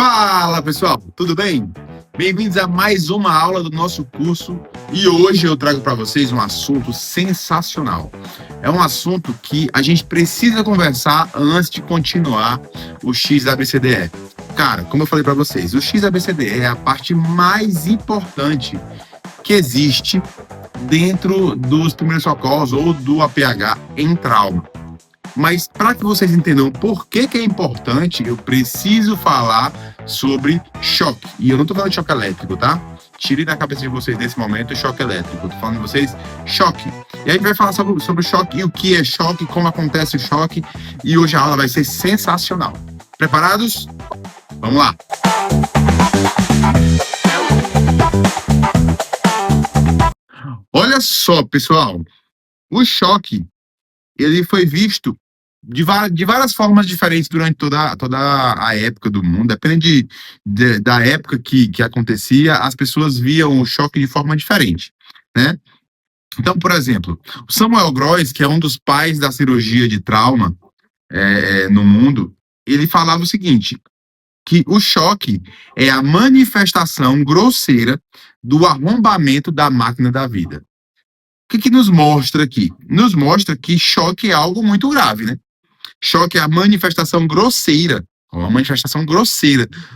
Fala pessoal, tudo bem? Bem-vindos a mais uma aula do nosso curso e hoje eu trago para vocês um assunto sensacional. É um assunto que a gente precisa conversar antes de continuar o XABCDE. Cara, como eu falei para vocês, o XABCDE é a parte mais importante que existe dentro dos primeiros socorros ou do APH em trauma. Mas para que vocês entendam por que é importante, eu preciso falar sobre choque. E eu não estou falando de choque elétrico, tá? Tirem da cabeça de vocês nesse momento o choque elétrico. Eu estou falando de vocês choque. E aí a gente vai falar sobre o choque e o que é choque, como acontece o choque. E hoje a aula vai ser sensacional. Preparados? Vamos lá! Olha só, pessoal. O choque, ele foi visto de várias formas diferentes durante toda a época do mundo. Depende da época que acontecia, as pessoas viam o choque de forma diferente, né? Então, por exemplo, o Samuel Groys, que é um dos pais da cirurgia de trauma no mundo, ele falava o seguinte, que o choque é a manifestação grosseira do arrombamento da máquina da vida. O que nos mostra aqui? Nos mostra que choque é algo muito grave, né? Choque é a manifestação grosseira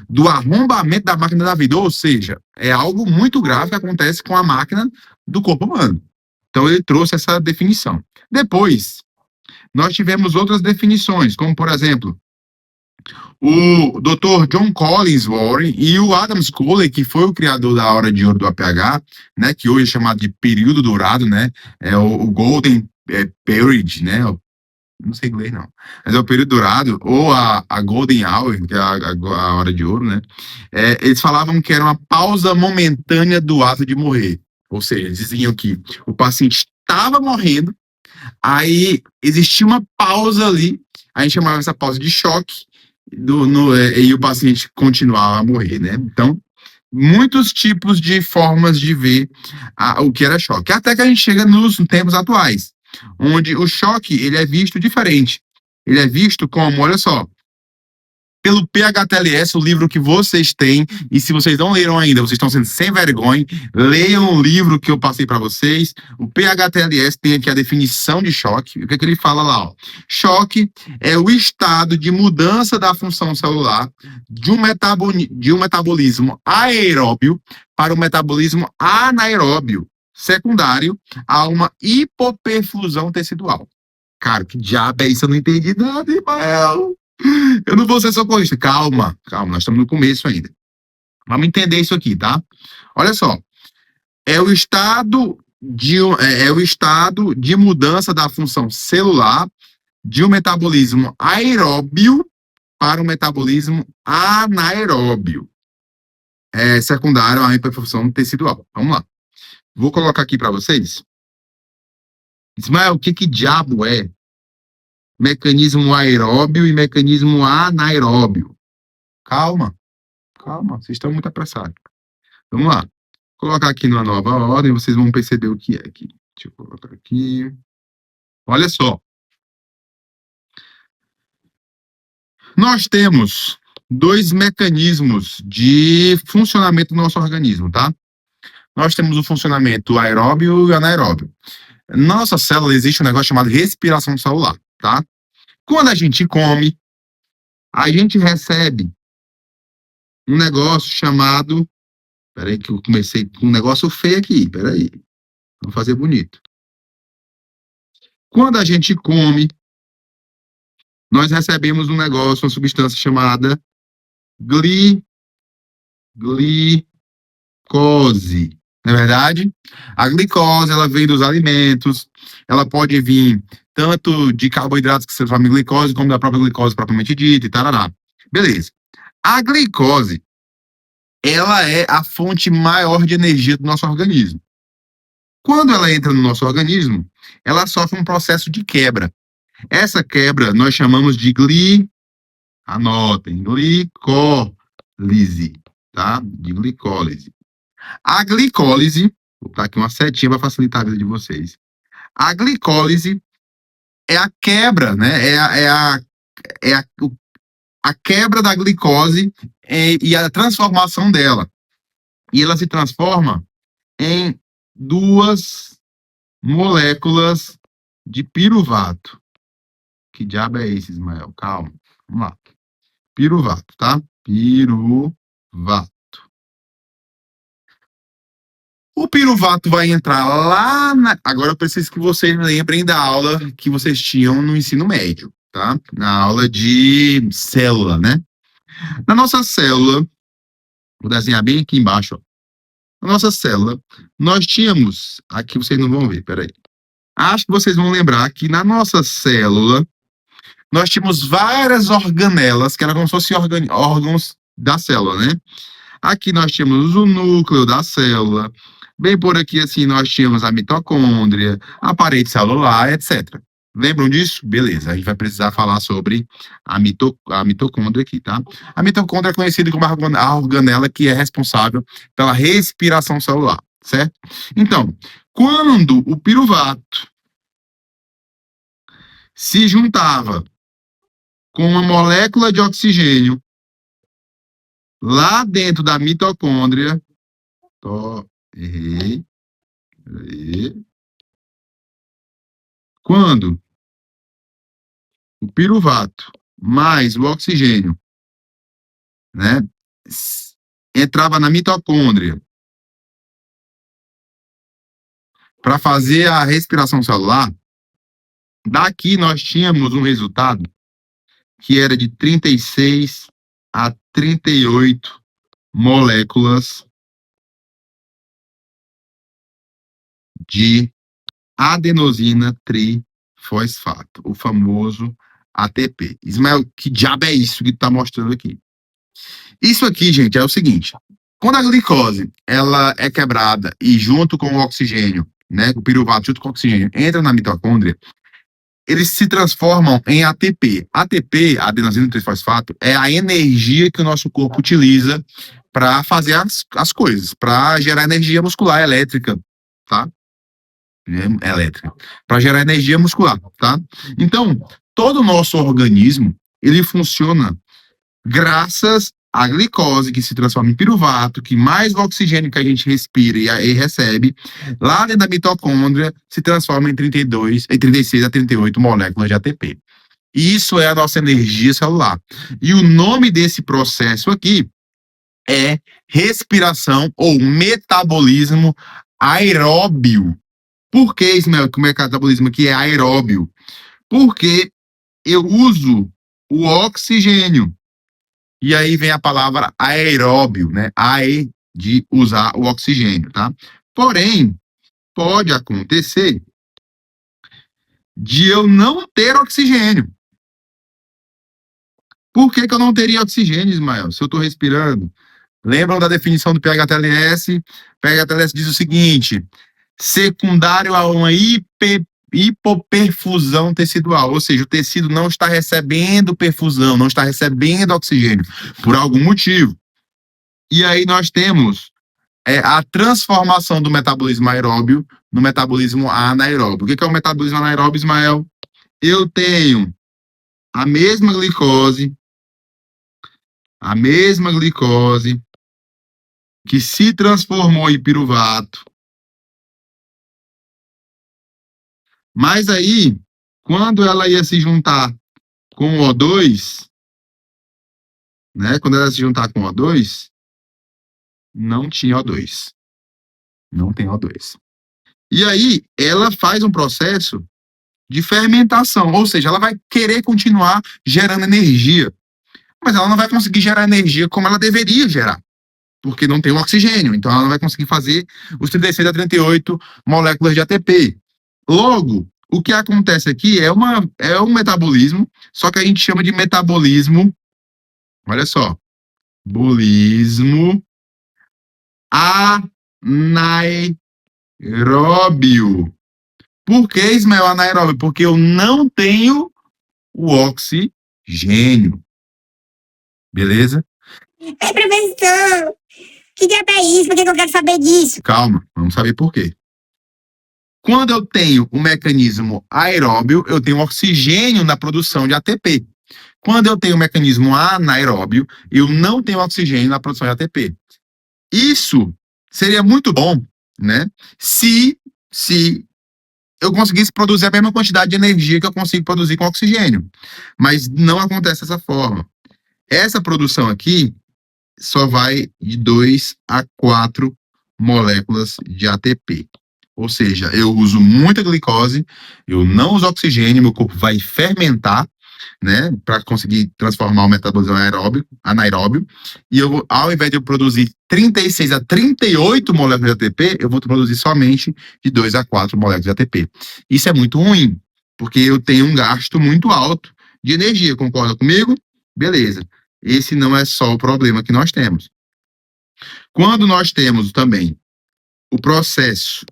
do arrombamento da máquina da vida, ou seja, é algo muito grave que acontece com a máquina do corpo humano. Então ele trouxe essa definição. Depois, nós tivemos outras definições, como por exemplo, o Dr. John Collins Warren e o Adam Scully, que foi o criador da Hora de Ouro do APH, né, que hoje é chamado de período dourado, né, é o Golden Period, né, não sei inglês não, mas é o período dourado, ou a Golden Hour, que é a Hora de Ouro, né, eles falavam que era uma pausa momentânea do ato de morrer, ou seja, eles diziam que o paciente estava morrendo, aí existia uma pausa ali, a gente chamava essa pausa de choque, e o paciente continuava a morrer, né? Então, muitos tipos de formas de ver o que era choque. Até que a gente chega nos tempos atuais, onde o choque ele é visto diferente. Ele é visto como, olha só, pelo PHTLS, o livro que vocês têm, e se vocês não leram ainda, vocês estão sendo sem vergonha, leiam o livro que eu passei para vocês. O PHTLS tem aqui a definição de choque. O que ele fala lá? Ó? Choque é o estado de mudança da função celular de um metabolismo aeróbio para um metabolismo anaeróbio, secundário a uma hipoperfusão tecidual. Cara, que diabo é isso? Eu não entendi nada, Ismael. Eu não vou ser socorrista. Calma, nós estamos no começo ainda. Vamos entender isso aqui, tá? Olha só. É o estado de mudança da função celular de um metabolismo aeróbio para um metabolismo anaeróbio. Secundário à hiperfusão tecidual. Vamos lá. Vou colocar aqui para vocês. Ismael, o que diabo é mecanismo aeróbio e mecanismo anaeróbio? Calma, vocês estão muito apressados. Vamos lá. Vou colocar aqui numa nova ordem, vocês vão perceber o que é aqui. Deixa eu colocar aqui. Olha só. Nós temos dois mecanismos de funcionamento do nosso organismo, tá? Nós temos o funcionamento aeróbio e anaeróbio. Na nossa célula existe um negócio chamado respiração celular, tá? Quando a gente come, a gente recebe um negócio chamado... Peraí que eu comecei com um negócio feio aqui, peraí. Vamos fazer bonito. Quando a gente come, nós recebemos um negócio, uma substância chamada glicose. Não é verdade? A glicose, ela vem dos alimentos, ela pode vir tanto de carboidratos que se transformam em glicose, como da própria glicose propriamente dita e tarará. Beleza. A glicose, ela é a fonte maior de energia do nosso organismo. Quando ela entra no nosso organismo, ela sofre um processo de quebra. Essa quebra nós chamamos de anotem, glicólise, tá? De glicólise. A glicólise, vou botar aqui uma setinha para facilitar a vida de vocês. A glicólise é a quebra, né? a quebra da glicose e a transformação dela. E ela se transforma em 2 moléculas de piruvato. Que diabo é esse, Ismael? Calma. Vamos lá. Piruvato, tá? Piruvato. O piruvato vai entrar lá na... Agora eu preciso que vocês lembrem da aula que vocês tinham no ensino médio, tá? Na aula de célula, né? Na nossa célula, vou desenhar bem aqui embaixo, ó. Na nossa célula, nós tínhamos... Aqui vocês não vão ver, peraí. Acho que vocês vão lembrar que na nossa célula, nós tínhamos várias organelas, que eram como se fossem órgãos da célula, né? Aqui nós tínhamos o núcleo da célula. Bem por aqui, assim, nós tínhamos a mitocôndria, a parede celular, etc. Lembram disso? Beleza, a gente vai precisar falar sobre a mitocôndria aqui, tá? A mitocôndria é conhecida como a organela que é responsável pela respiração celular, certo? Então, quando o piruvato se juntava com uma molécula de oxigênio lá dentro da mitocôndria, quando o piruvato mais o oxigênio, né, entrava na mitocôndria para fazer a respiração celular, daqui nós tínhamos um resultado que era de 36 a 38 moléculas de adenosina trifosfato, o famoso ATP. Ismael, que diabo é isso que tu tá mostrando aqui? Isso aqui, gente, é o seguinte. Quando a glicose ela é quebrada e junto com o oxigênio, né, o piruvato junto com o oxigênio, entra na mitocôndria, eles se transformam em ATP. ATP, adenosina trifosfato, é a energia que o nosso corpo utiliza para fazer as coisas, para gerar energia muscular elétrica, tá? Elétrica, para gerar energia muscular, tá? Então, todo o nosso organismo, ele funciona graças à glicose que se transforma em piruvato, que mais o oxigênio que a gente respira e recebe, lá dentro da mitocôndria, se transforma em 36 a 38 moléculas de ATP. Isso é a nossa energia celular. E o nome desse processo aqui é respiração ou metabolismo aeróbio. Por que, Ismael, que o metabolismo aqui é aeróbio? Porque eu uso o oxigênio. E aí vem a palavra aeróbio, né? Ae, de usar o oxigênio, tá? Porém, pode acontecer de eu não ter oxigênio. Por que que eu não teria oxigênio, Ismael, se eu estou respirando? Lembram da definição do PHTLS? PHTLS diz o seguinte: secundário a uma hipoperfusão tecidual, ou seja, o tecido não está recebendo perfusão, não está recebendo oxigênio, por algum motivo. E aí nós temos a transformação do metabolismo aeróbio no metabolismo anaeróbio. O que é o metabolismo anaeróbio, Ismael? Eu tenho a mesma glicose que se transformou em piruvato. Mas aí, quando ela ia se juntar com o O2, né? Quando ela se juntar com o O2, não tinha O2. Não tem O2. E aí, ela faz um processo de fermentação, ou seja, ela vai querer continuar gerando energia, mas ela não vai conseguir gerar energia como ela deveria gerar, porque não tem o oxigênio, então ela não vai conseguir fazer os 36 a 38 moléculas de ATP. Logo, o que acontece aqui é um metabolismo, só que a gente chama de metabolismo, olha só, bolismo anaeróbio. Por que, Ismael, anaeróbio? Porque eu não tenho o oxigênio. Beleza? Professor, que diabo é isso? Por que eu quero saber disso? Calma, vamos saber por quê. Quando eu tenho o mecanismo aeróbio, eu tenho oxigênio na produção de ATP. Quando eu tenho um mecanismo anaeróbio, eu não tenho oxigênio na produção de ATP. Isso seria muito bom, né? Se eu conseguisse produzir a mesma quantidade de energia que eu consigo produzir com oxigênio. Mas não acontece dessa forma. Essa produção aqui só vai de 2 a 4 moléculas de ATP. Ou seja, eu uso muita glicose, eu não uso oxigênio, meu corpo vai fermentar, né, para conseguir transformar o metabolismo anaeróbio, e eu, ao invés de eu produzir 36 a 38 moléculas de ATP, eu vou produzir somente de 2 a 4 moléculas de ATP. Isso é muito ruim, porque eu tenho um gasto muito alto de energia, concorda comigo? Beleza. Esse não é só o problema que nós temos. Quando nós temos também o processo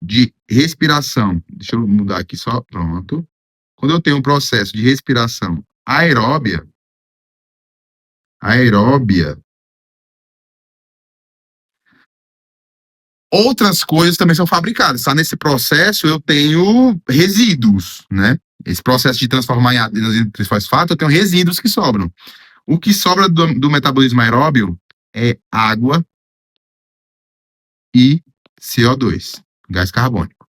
de respiração, deixa eu mudar aqui só, pronto. Quando eu tenho um processo de respiração aeróbia, outras coisas também são fabricadas, tá? Nesse processo eu tenho resíduos, né? Esse processo de transformar em adenosina trifosfato, eu tenho resíduos que sobram. O que sobra do metabolismo aeróbio é água e CO2, gás carbônico,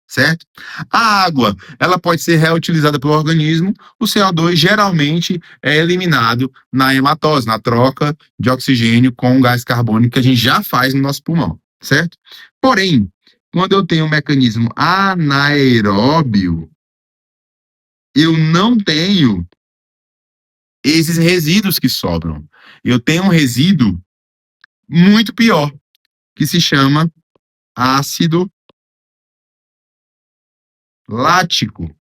certo? A água, ela pode ser reutilizada pelo organismo, o CO2 geralmente é eliminado na hematose, na troca de oxigênio com o gás carbônico que a gente já faz no nosso pulmão, certo? Porém, quando eu tenho um mecanismo anaeróbio, eu não tenho esses resíduos que sobram. Eu tenho um resíduo muito pior, que se chama ácido lático.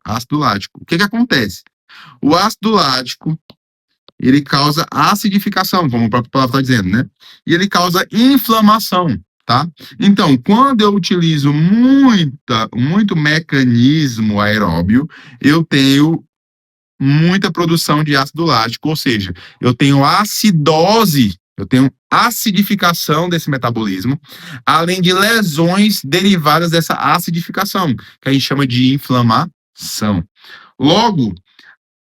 Ácido lático. O que acontece? O ácido lático, ele causa acidificação, como a própria palavra está dizendo, né? E ele causa inflamação, tá? Então, quando eu utilizo muito mecanismo aeróbio, eu tenho muita produção de ácido lático, ou seja, eu tenho acidose, eu tenho acidificação desse metabolismo, além de lesões derivadas dessa acidificação, que a gente chama de inflamação. Logo,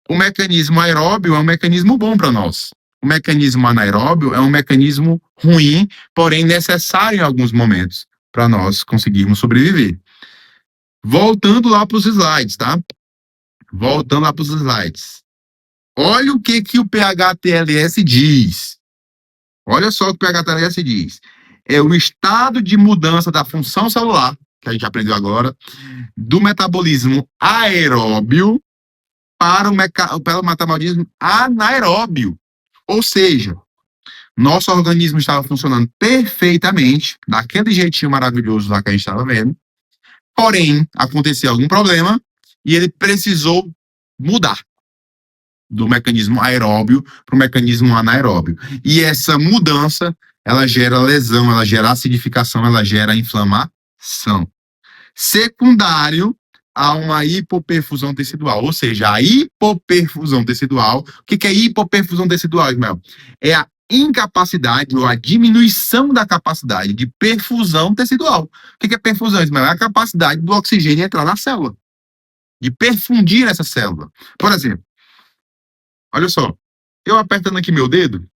o mecanismo aeróbio é um mecanismo bom para nós. O mecanismo anaeróbio é um mecanismo ruim, porém necessário em alguns momentos para nós conseguirmos sobreviver. Voltando lá para os slides, tá? Voltando lá para os slides. Olha o que o PHTLS diz. Olha só o que o PHTLS diz. É o estado de mudança da função celular, que a gente aprendeu agora, do metabolismo aeróbio para o metabolismo anaeróbio. Ou seja, nosso organismo estava funcionando perfeitamente, daquele jeitinho maravilhoso lá que a gente estava vendo, porém, aconteceu algum problema e ele precisou mudar do mecanismo aeróbio para o mecanismo anaeróbio. E essa mudança, ela gera lesão, ela gera acidificação, ela gera inflamação. Secundário a uma hipoperfusão tecidual, ou seja, a hipoperfusão tecidual. O que é hipoperfusão tecidual, Ismael? É a incapacidade ou a diminuição da capacidade de perfusão tecidual. O que é perfusão, Ismael? É a capacidade do oxigênio entrar na célula, de perfundir essa célula. Por exemplo, olha só, eu apertando aqui meu dedo,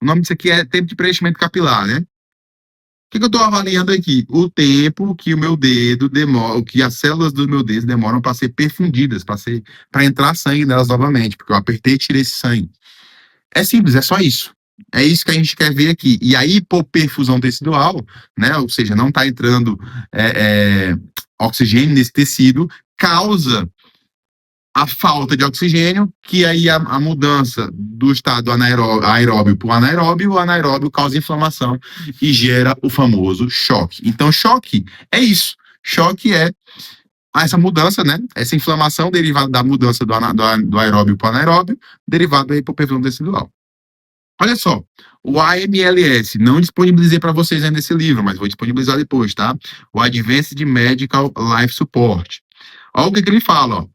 o nome disso aqui é tempo de preenchimento capilar, né? O que eu estou avaliando aqui? O tempo que o meu dedo demora, que as células do meu dedo demoram para ser perfundidas, para entrar sangue nelas novamente, porque eu apertei e tirei esse sangue. É simples, é só isso. É isso que a gente quer ver aqui. E a hipoperfusão tecidual, né? Ou seja, não está entrando oxigênio nesse tecido, causa a falta de oxigênio, que aí a mudança do estado aeróbio para o anaeróbio causa inflamação e gera o famoso choque. Então, choque é isso. Choque é essa mudança, né? Essa inflamação derivada da mudança do aeróbio para o anaeróbio, derivada da hipoperfusão tecidual. Olha só, o AMLS, não disponibilizei para vocês ainda esse livro, mas vou disponibilizar depois, tá? O Advanced Medical Life Support. Olha o que ele fala, ó.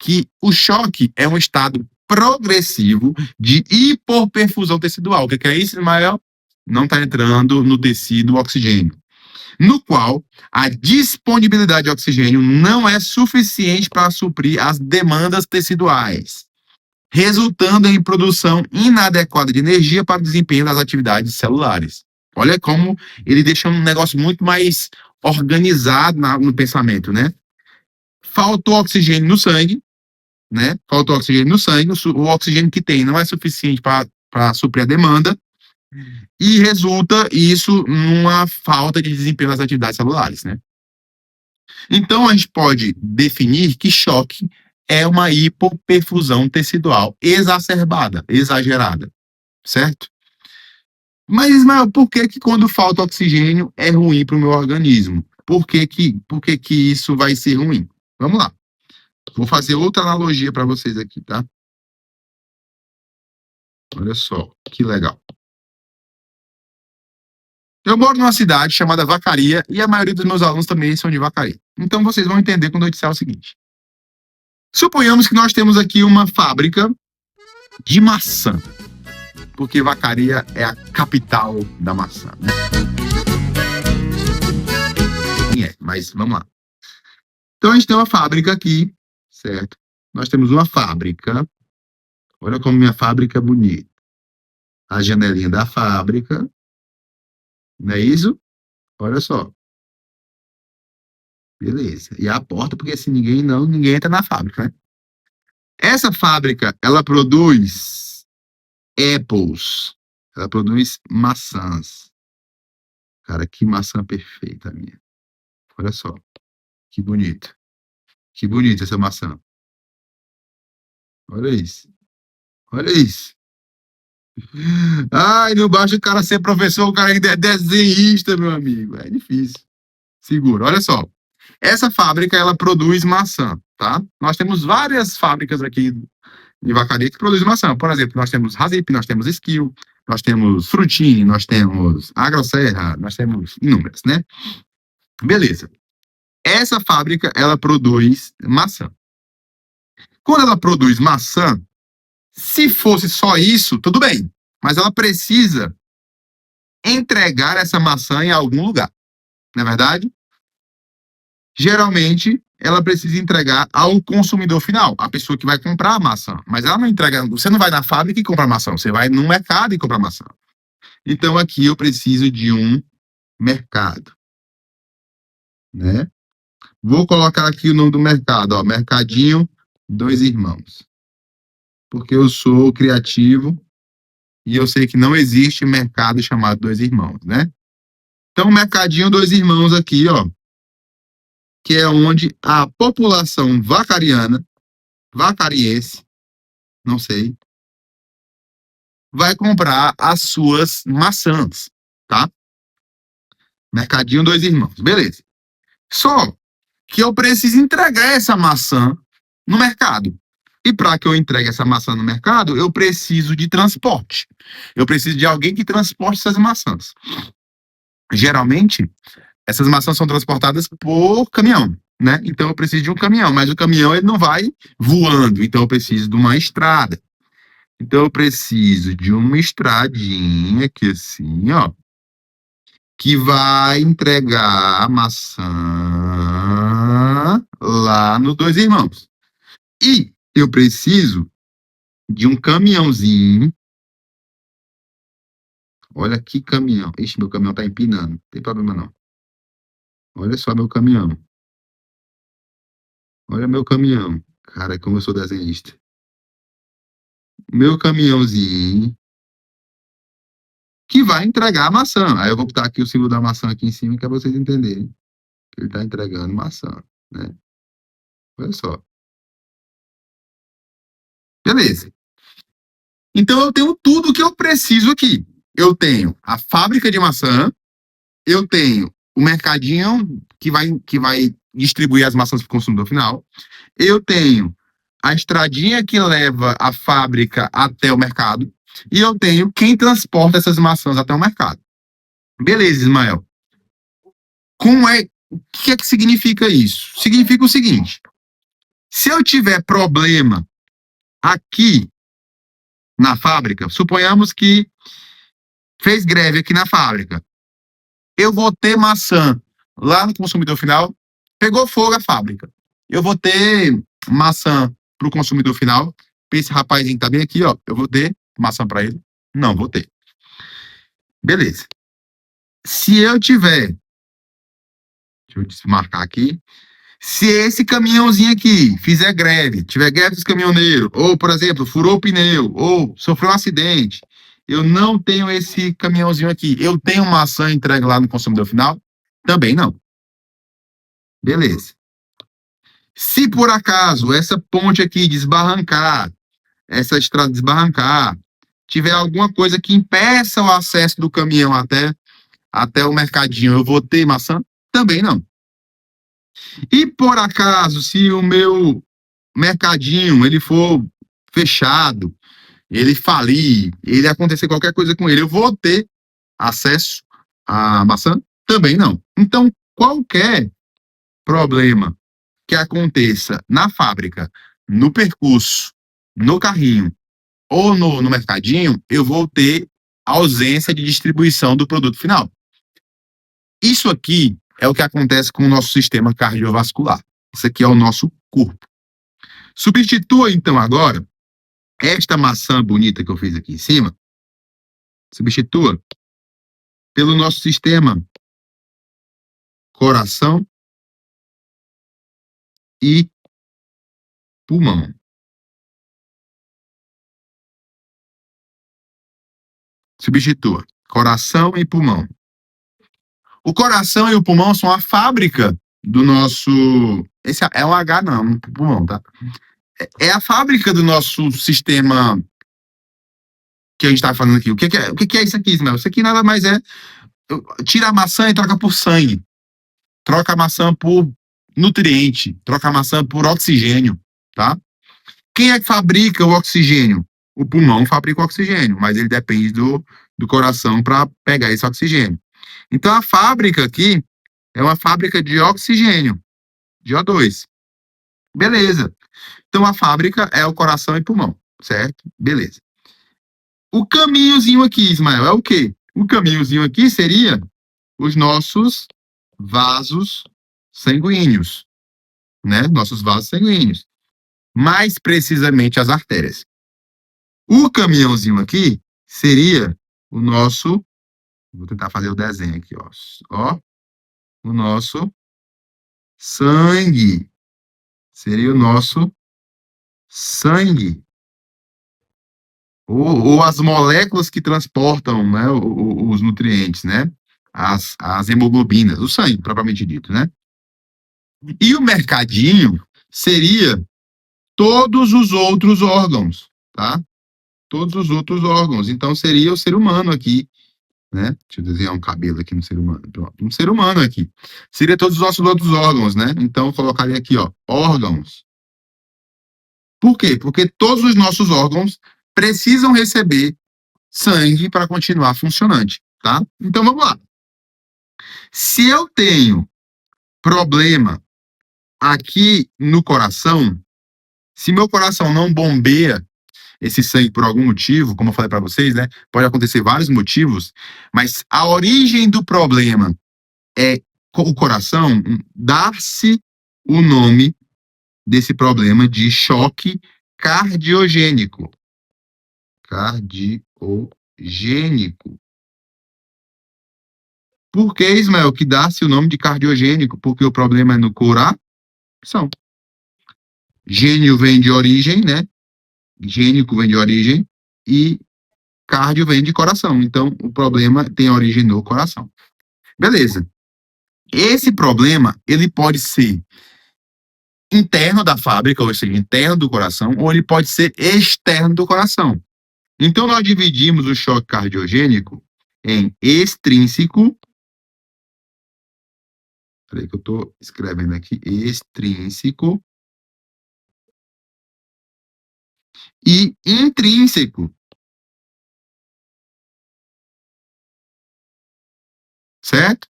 Que o choque é um estado progressivo de hipoperfusão tecidual. O que é isso, Ismael? Não está entrando no tecido oxigênio. no qual a disponibilidade de oxigênio não é suficiente para suprir as demandas teciduais, resultando em produção inadequada de energia para o desempenho das atividades celulares. Olha como ele deixa um negócio muito mais organizado no pensamento, né? Faltou oxigênio no sangue, né? Faltou oxigênio no sangue, o oxigênio que tem não é suficiente para suprir a demanda, e resulta isso numa falta de desempenho nas atividades celulares, né? Então, a gente pode definir que choque é uma hipoperfusão tecidual exacerbada, exagerada, certo? Mas, Ismael, por que que quando falta oxigênio é ruim para o meu organismo? Por que que isso vai ser ruim? Vamos lá. Vou fazer outra analogia para vocês aqui, tá? Olha só, que legal. Eu moro numa cidade chamada Vacaria e a maioria dos meus alunos também são de Vacaria. Então vocês vão entender quando eu disser o seguinte. Suponhamos que nós temos aqui uma fábrica de maçã, porque Vacaria é a capital da maçã, né? Mas vamos lá. Então a gente tem uma fábrica aqui, certo? Nós temos uma fábrica. Olha como minha fábrica é bonita. A janelinha da fábrica. Não é isso? Olha só. Beleza. E a porta, porque se ninguém entra na fábrica, né? Essa fábrica, ela produz apples. Ela produz maçãs. Cara, que maçã perfeita a minha. Olha só. Que bonito. Que bonita essa maçã. Olha isso. Olha isso. Ai, não basta o cara ser professor, o cara ainda é desenhista, meu amigo. É difícil. Segura. Olha só. Essa fábrica, ela produz maçã, tá? Nós temos várias fábricas aqui de Vacaria que produzem maçã. Por exemplo, nós temos Razip, nós temos Skill, nós temos Frutini, nós temos Agroserra, nós temos inúmeras, né? Beleza. Essa fábrica, ela produz maçã. Quando ela produz maçã, se fosse só isso, tudo bem. Mas ela precisa entregar essa maçã em algum lugar. Não é verdade? Geralmente, ela precisa entregar ao consumidor final, a pessoa que vai comprar a maçã. Mas ela não entrega, você não vai na fábrica e compra maçã, você vai no mercado e compra maçã. Então, aqui eu preciso de um mercado, né? Vou colocar aqui o nome do mercado, ó, Mercadinho Dois Irmãos. Porque eu sou criativo e eu sei que não existe mercado chamado Dois Irmãos, né? Então, Mercadinho Dois Irmãos aqui, ó, que é onde a população vacariense, não sei, vai comprar as suas maçãs, tá? Mercadinho Dois Irmãos, beleza. Só que eu preciso entregar essa maçã no mercado. E para que eu entregue essa maçã no mercado, eu preciso de transporte. Eu preciso de alguém que transporte essas maçãs. Geralmente, essas maçãs são transportadas por caminhão, né? Então eu preciso de um caminhão, mas o caminhão ele não vai voando, então eu preciso de uma estrada. Então eu preciso de uma estradinha aqui assim, ó, que vai entregar a maçã lá no Dois Irmãos. E eu preciso de um caminhãozinho. Olha que caminhão. Ixi, meu caminhão tá empinando. Não tem problema não. Olha só meu caminhão. Olha meu caminhão. Cara, como eu sou desenhista. Meu caminhãozinho que vai entregar a maçã. Aí eu vou botar aqui o símbolo da maçã aqui em cima, que é pra vocês entenderem que ele tá entregando maçã, né? Olha só. Beleza. Então eu tenho tudo o que eu preciso aqui. Eu tenho a fábrica de maçã, eu tenho o mercadinho que vai distribuir as maçãs para o consumidor final, eu tenho a estradinha que leva a fábrica até o mercado, e eu tenho quem transporta essas maçãs até o mercado. Beleza, Ismael. O que é que significa isso? Significa o seguinte: se eu tiver problema aqui na fábrica, suponhamos que fez greve aqui na fábrica. eu vou ter maçã lá no consumidor final, pegou fogo a fábrica. Eu vou ter maçã para o consumidor final. Esse rapazinho que tá bem aqui, ó, eu vou ter maçã para ele? Não, vou ter. Beleza. Se eu tiver, deixa eu marcar aqui, se esse caminhãozinho aqui fizer greve, tiver greve dos caminhoneiros, ou, por exemplo, furou o pneu, ou sofreu um acidente, eu não tenho esse caminhãozinho aqui. Eu tenho maçã entregue lá no consumidor final? Também não. Beleza. Se por acaso essa ponte aqui desbarrancar, essa estrada desbarrancar, tiver alguma coisa que impeça o acesso do caminhão até o mercadinho, eu vou ter maçã? Também não. E por acaso, se o meu mercadinho ele for fechado, ele falir, ele acontecer qualquer coisa com ele, eu vou ter acesso à maçã? Também não. Então, qualquer problema que aconteça na fábrica, no percurso, no carrinho ou no mercadinho, eu vou ter ausência de distribuição do produto final. Isso aqui é o que acontece com o nosso sistema cardiovascular. Isso aqui é o nosso corpo. Substitua, então, agora, esta maçã bonita que eu fiz aqui em cima, substitua pelo nosso sistema coração e pulmão. Substitua coração e pulmão. O coração e o pulmão são a fábrica do nosso. Esse é um H, não, um pulmão, tá? É a fábrica do nosso sistema que a gente tá falando aqui. O que é isso aqui, Ismael? Isso aqui nada mais é. Tira a maçã e troca por sangue. Troca a maçã por nutriente. Troca a maçã por oxigênio, tá? Quem é que fabrica o oxigênio? O pulmão fabrica o oxigênio, mas ele depende do coração para pegar esse oxigênio. Então, a fábrica aqui é uma fábrica de oxigênio, de O2. Beleza. Então, a fábrica é o coração e pulmão, certo? Beleza. O caminhozinho aqui, Ismael, é o quê? O caminhozinho aqui seria os nossos vasos sanguíneos, né? Nossos vasos sanguíneos. Mais precisamente as artérias. O caminhãozinho aqui seria o nosso. Vou tentar fazer o desenho aqui, ó. Ó, o nosso sangue. Seria o nosso sangue. Ou as moléculas que transportam, né, os nutrientes, né? As hemoglobinas, o sangue, propriamente dito, né? E o mercadinho seria todos os outros órgãos, tá? Todos os outros órgãos. Então, seria o ser humano aqui, né? Deixa eu desenhar um cabelo aqui no ser humano. Pronto. Um ser humano aqui. Seria todos os nossos outros órgãos, né? Então, eu colocaria aqui, ó, órgãos. Por quê? Porque todos os nossos órgãos precisam receber sangue para continuar funcionante, tá? Então, vamos lá. Se eu tenho problema aqui no coração, se meu coração não bombeia esse sangue por algum motivo, como eu falei para vocês, né? Pode acontecer vários motivos, mas a origem do problema é o coração, dá-se o nome desse problema de choque cardiogênico. Cardiogênico. Por que, Ismael, que dá-se o nome de cardiogênico? Porque o problema é no coração. Gênio vem de origem, né? Gênico vem de origem e cardio vem de coração. Então, o problema tem origem no coração. Beleza. Esse problema, ele pode ser interno da fábrica, ou seja, interno do coração, ou ele pode ser externo do coração. Então, nós dividimos o choque cardiogênico em extrínseco. Peraí que eu estou escrevendo aqui. Extrínseco. E intrínseco. Certo?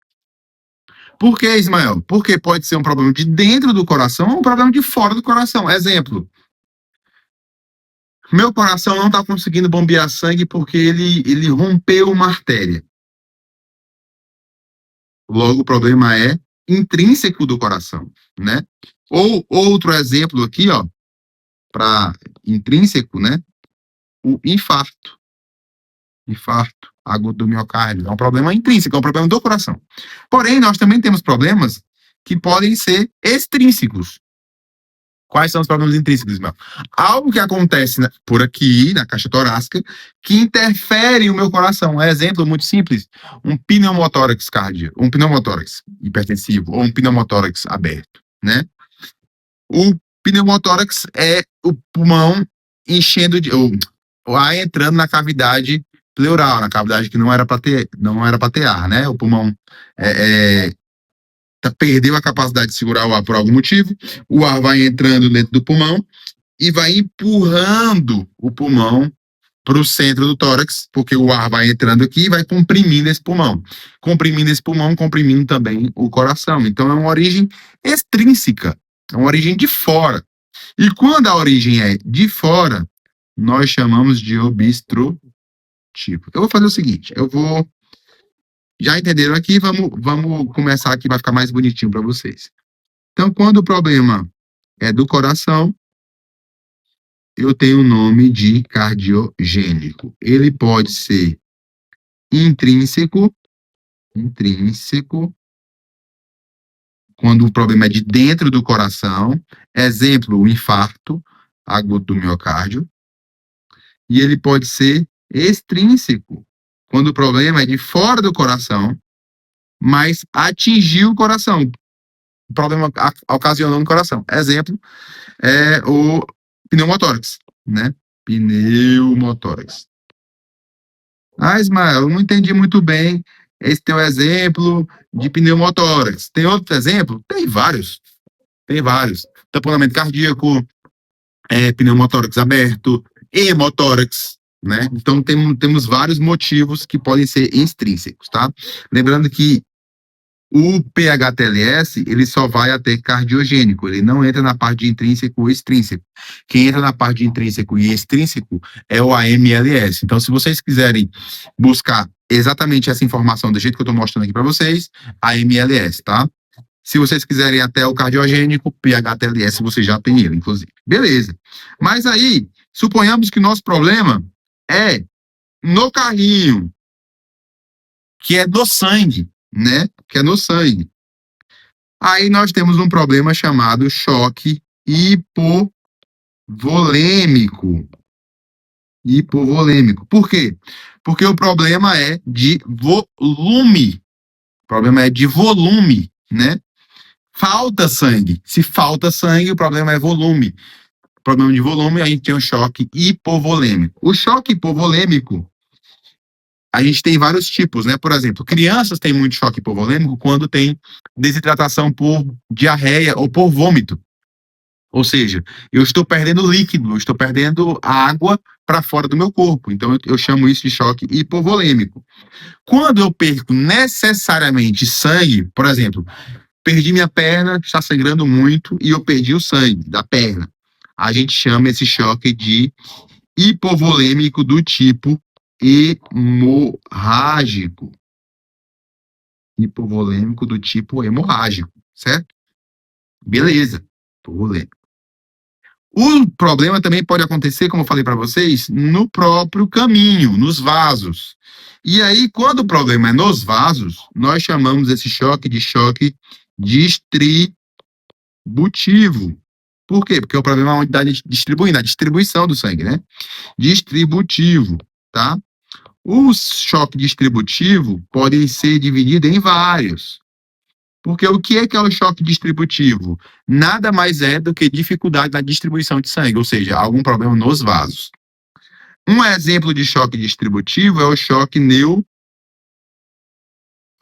Por que, Ismael? Porque pode ser um problema de dentro do coração ou um problema de fora do coração. Exemplo. Meu coração não está conseguindo bombear sangue porque ele rompeu uma artéria. Logo, o problema é intrínseco do coração, né? Ou outro exemplo aqui, ó, para intrínseco, né? O infarto. Infarto agudo do miocárdio. É um problema intrínseco, é um problema do coração. Porém, nós também temos problemas que podem ser extrínsecos. Quais são os problemas intrínsecos, Ismael? Algo que acontece por aqui, na caixa torácica, que interfere no meu coração. Um exemplo muito simples: um pneumotórax cardíaco, um pneumotórax hipertensivo ou um pneumotórax aberto, né? O pneumotórax é o pulmão enchendo de, o ar entrando na cavidade pleural, na cavidade que não era para ter ar, né? O pulmão perdeu a capacidade de segurar o ar por algum motivo, o ar vai entrando dentro do pulmão e vai empurrando o pulmão para o centro do tórax, porque o ar vai entrando aqui e vai comprimindo esse pulmão. Comprimindo esse pulmão, comprimindo também o coração. Então é uma origem extrínseca, é uma origem de fora. E quando a origem é de fora, nós chamamos de obstrutivo. Eu vou fazer o seguinte, já entenderam aqui? Vamos começar aqui, vai ficar mais bonitinho para vocês. Então, quando o problema é do coração, eu tenho o nome de cardiogênico. Ele pode ser intrínseco, quando o problema é de dentro do coração. Exemplo, o infarto agudo do miocárdio. E ele pode ser extrínseco, quando o problema é de fora do coração, mas atingiu o coração. O problema ocasionou no coração. Exemplo é o pneumotórax, né? Pneumotórax. Ah, Ismael, eu não entendi muito bem esse teu exemplo de pneumotórax. Tem outro exemplo? Tem vários. Tem vários. Tamponamento cardíaco, pneumotórax aberto, hemotórax, né? Então temos vários motivos que podem ser extrínsecos, tá? Lembrando que o PHTLS, ele só vai até cardiogênico, ele não entra na parte de intrínseco ou extrínseco. Quem entra na parte de intrínseco e extrínseco é o AMLS. Então, se vocês quiserem buscar exatamente essa informação do jeito que eu estou mostrando aqui para vocês, AMLS, tá? Se vocês quiserem até o cardiogênico, PHTLS, você já tem ele, inclusive. Beleza. Mas aí, suponhamos que o nosso problema é no carrinho, que é no sangue, né? Que é no sangue. Aí nós temos um problema chamado choque hipovolêmico. Hipovolêmico. Por quê? Porque o problema é de volume. O problema é de volume, né? Falta sangue. Se falta sangue, o problema é volume. Problema de volume, a gente tem o choque hipovolêmico. O choque hipovolêmico, a gente tem vários tipos, né? Por exemplo, crianças têm muito choque hipovolêmico quando tem desidratação por diarreia ou por vômito. Ou seja, eu estou perdendo líquido, eu estou perdendo água para fora do meu corpo. Então, eu chamo isso de choque hipovolêmico. Quando eu perco necessariamente sangue, por exemplo, perdi minha perna, está sangrando muito e eu perdi o sangue da perna. A gente chama esse choque de hipovolêmico do tipo hemorrágico. Hipovolêmico do tipo hemorrágico, certo? Beleza. Hipovolêmico. O problema também pode acontecer, como eu falei para vocês, no próprio caminho, nos vasos. E aí, quando o problema é nos vasos, nós chamamos esse choque de choque distributivo. Por quê? Porque o problema é onde está distribuindo, a distribuição do sangue, né? Distributivo, tá? O choque distributivo pode ser dividido em vários. Porque o que é o choque distributivo? Nada mais é do que dificuldade na distribuição de sangue, ou seja, algum problema nos vasos. Um exemplo de choque distributivo é o choque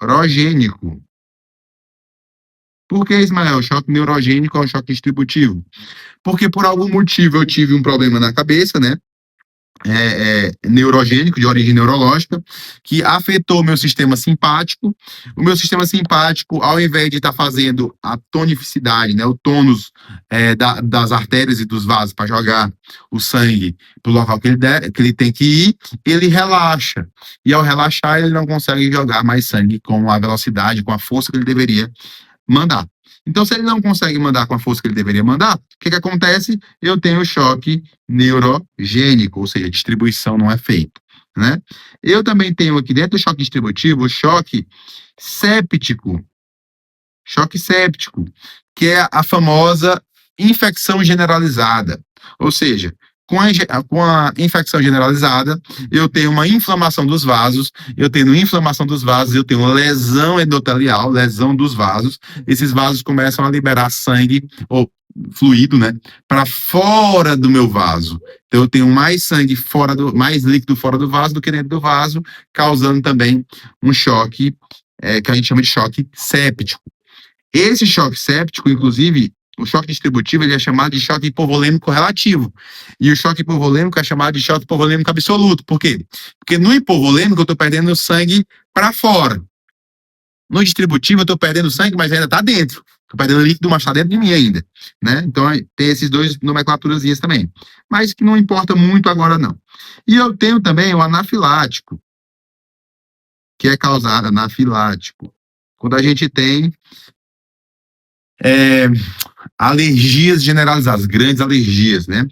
neurogênico. Por que, Ismael? O choque neurogênico é um choque distributivo? Porque por algum motivo eu tive um problema na cabeça, né? neurogênico, de origem neurológica, que afetou o meu sistema simpático. O meu sistema simpático, ao invés de estar fazendo a tonificidade, né, o tônus das artérias e dos vasos para jogar o sangue para o local que ele tem que ir, ele relaxa. E ao relaxar, ele não consegue jogar mais sangue com a velocidade, com a força que ele deveria mandar. Então, se ele não consegue mandar com a força que ele deveria mandar, o que acontece? Eu tenho choque neurogênico, ou seja, a distribuição não é feita, né? Eu também tenho aqui dentro do choque distributivo o choque séptico, que é a famosa infecção generalizada. Ou seja, com a infecção generalizada, eu tenho uma inflamação dos vasos, eu tenho uma lesão endotelial, lesão dos vasos, esses vasos começam a liberar sangue, ou fluido, né, para fora do meu vaso. Então, eu tenho mais sangue mais líquido fora do vaso do que dentro do vaso, causando também um choque, que a gente chama de choque séptico. Esse choque séptico, inclusive, o choque distributivo, ele é chamado de choque hipovolêmico relativo. E o choque hipovolêmico é chamado de choque hipovolêmico absoluto. Por quê? Porque no hipovolêmico eu estou perdendo sangue para fora. No distributivo eu estou perdendo sangue, mas ainda está dentro. Estou perdendo líquido, mas está dentro de mim ainda. Né? Então tem esses dois nomenclaturazinhas também. Mas que não importa muito agora, não. E eu tenho também o anafilático, que é causado anafilático. Quando a gente tem alergias generalizadas, grandes alergias, né?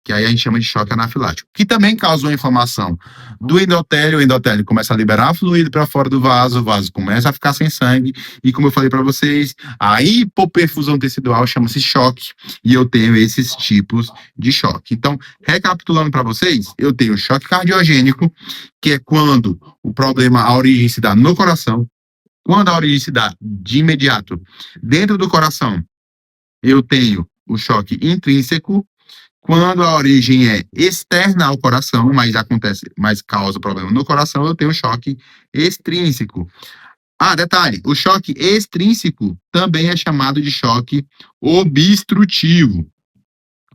Que aí a gente chama de choque anafilático, que também causa uma inflamação do endotélio, o endotélio começa a liberar fluido para fora do vaso, o vaso começa a ficar sem sangue, e como eu falei para vocês, a hipoperfusão tecidual chama-se choque, e eu tenho esses tipos de choque. Então, recapitulando para vocês, eu tenho choque cardiogênico, que é quando o problema, a origem se dá no coração. Quando a origem se dá de imediato dentro do coração, eu tenho o choque intrínseco. Quando a origem é externa ao coração, mas causa problema no coração, eu tenho o choque extrínseco. Ah, detalhe, o choque extrínseco também é chamado de choque obstrutivo.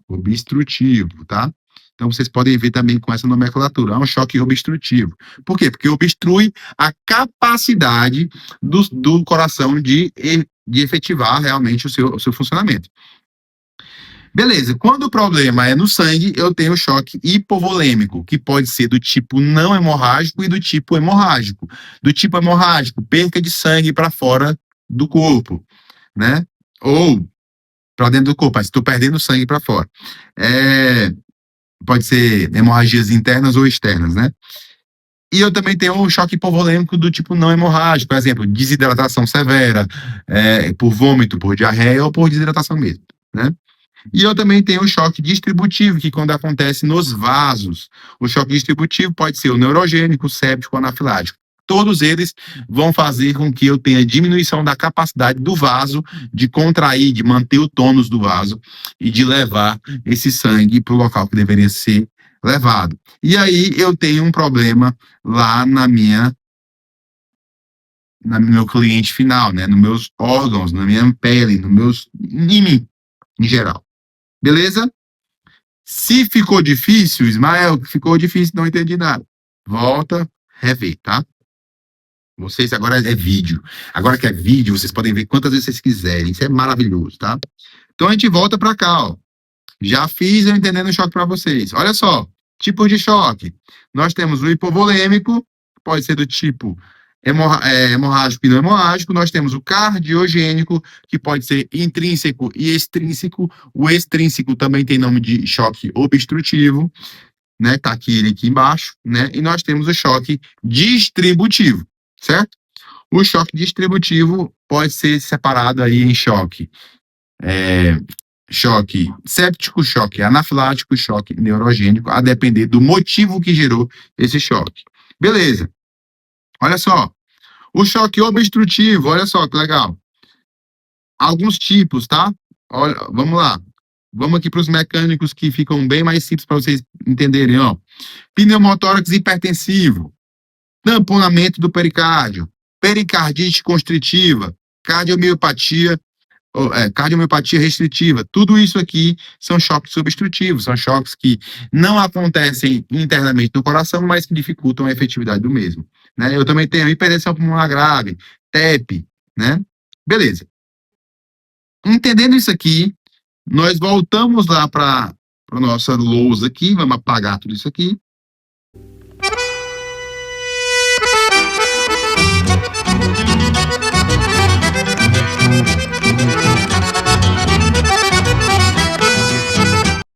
Obstrutivo, tá? Então, vocês podem ver também com essa nomenclatura, é um choque obstrutivo. Por quê? Porque obstrui a capacidade do coração de efetivar realmente o seu funcionamento. Beleza, quando o problema é no sangue, eu tenho o choque hipovolêmico, que pode ser do tipo não hemorrágico e do tipo hemorrágico. Do tipo hemorrágico, perca de sangue para fora do corpo, né? Ou para dentro do corpo, mas estou perdendo sangue para fora. Pode ser hemorragias internas ou externas, né? E eu também tenho o choque hipovolêmico do tipo não hemorrágico, por exemplo, desidratação severa, por vômito, por diarreia ou por desidratação mesmo, né? E eu também tenho o choque distributivo, que quando acontece nos vasos, o choque distributivo pode ser o neurogênico, o séptico, o anafilático. Todos eles vão fazer com que eu tenha diminuição da capacidade do vaso de contrair, de manter o tônus do vaso e de levar esse sangue para o local que deveria ser levado. E aí eu tenho um problema lá no meu cliente final, né? Nos meus órgãos, na minha pele, em mim, em geral. Beleza? Se ficou difícil, Ismael, ficou difícil, não entendi nada. Volta, rever, tá? Vocês agora é vídeo. Agora que é vídeo, vocês podem ver quantas vezes vocês quiserem. Isso é maravilhoso, tá? Então a gente volta para cá, ó. Já fiz eu entendendo o choque para vocês. Olha só, tipos de choque. Nós temos o hipovolêmico, pode ser do tipo hemorrágico e não hemorrágico. Nós temos o cardiogênico, que pode ser intrínseco e extrínseco. O extrínseco também tem nome de choque obstrutivo, né? Tá aqui ele aqui embaixo, né? E nós temos o choque distributivo, certo? O choque distributivo pode ser separado aí em choque séptico, choque anafilático, choque neurogênico, a depender do motivo que gerou esse choque. Beleza. Olha só. O choque obstrutivo, olha só que legal. Alguns tipos, tá? Olha, vamos lá. Vamos aqui para os mecânicos que ficam bem mais simples para vocês entenderem, ó. Pneumotórax hipertensivo, tamponamento do pericárdio, pericardite constritiva, cardiomiopatia Cardiomiopatia restritiva, tudo isso aqui são choques substrutivos, são choques que não acontecem internamente no coração, mas que dificultam a efetividade do mesmo, né? Eu também tenho hipertensão pulmonar grave, TEP, né? Beleza. Entendendo isso aqui, nós voltamos lá para a nossa lousa aqui, vamos apagar tudo isso aqui,